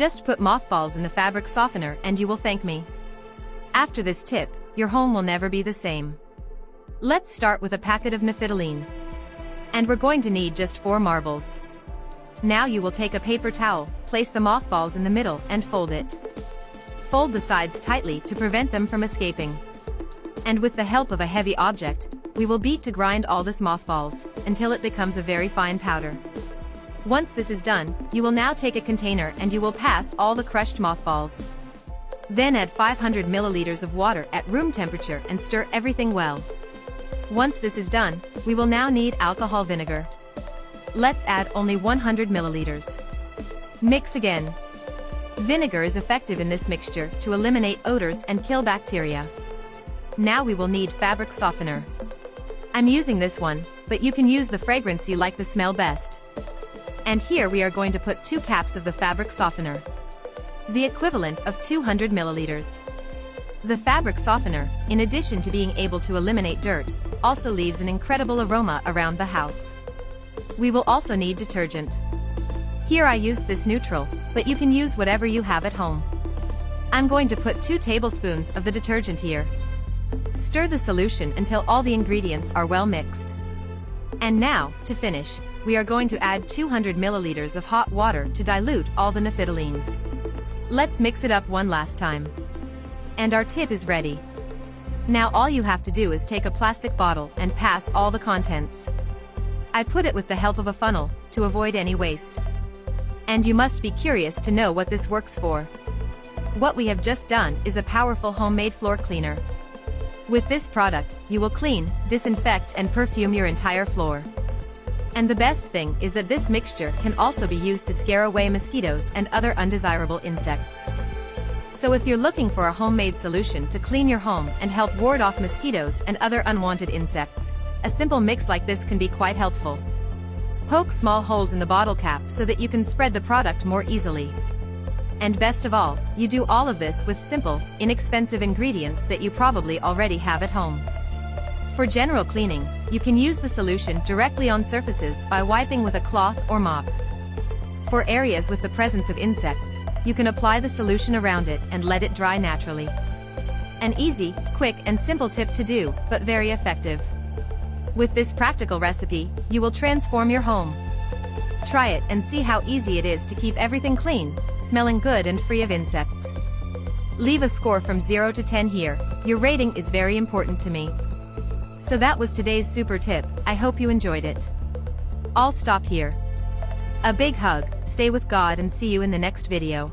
Just put mothballs in the fabric softener and you will thank me. After this tip, your home will never be the same. Let's start with a packet of naphthalene. And we're going to need just 4 marbles. Now you will take a paper towel, place the mothballs in the middle and fold it. Fold the sides tightly to prevent them from escaping. And with the help of a heavy object, we will beat to grind all this mothballs, until it becomes a very fine powder. Once this is done, you will now take a container and you will pass all the crushed mothballs. Then add 500 milliliters of water at room temperature and stir everything well. Once this is done, we will now need alcohol vinegar. Let's add only 100 milliliters. Mix again. Vinegar is effective in this mixture to eliminate odors and kill bacteria. Now we will need fabric softener. I'm using this one, but you can use the fragrance you like the smell best. And here we are going to put 2 caps of the fabric softener. The equivalent of 200 milliliters. The fabric softener, in addition to being able to eliminate dirt, also leaves an incredible aroma around the house. We will also need detergent. Here I used this neutral, but you can use whatever you have at home. I'm going to put 2 tablespoons of the detergent here. Stir the solution until all the ingredients are well mixed. And now, to finish, we are going to add 200 milliliters of hot water to dilute all the naphthalene. Let's mix it up one last time. And our tip is ready. Now all you have to do is take a plastic bottle and pass all the contents. I put it with the help of a funnel, to avoid any waste. And you must be curious to know what this works for. What we have just done is a powerful homemade floor cleaner. With this product, you will clean, disinfect and perfume your entire floor. And the best thing is that this mixture can also be used to scare away mosquitoes and other undesirable insects. So if you're looking for a homemade solution to clean your home and help ward off mosquitoes and other unwanted insects, a simple mix like this can be quite helpful. Poke small holes in the bottle cap so that you can spread the product more easily. And best of all, you do all of this with simple, inexpensive ingredients that you probably already have at home. For general cleaning, you can use the solution directly on surfaces by wiping with a cloth or mop. For areas with the presence of insects, you can apply the solution around it and let it dry naturally. An easy, quick and simple tip to do, but very effective. With this practical recipe, you will transform your home. Try it and see how easy it is to keep everything clean, smelling good and free of insects. Leave a score from 0 to 10 here, your rating is very important to me. So that was today's super tip, I hope you enjoyed it. I'll stop here. A big hug, stay with God and see you in the next video.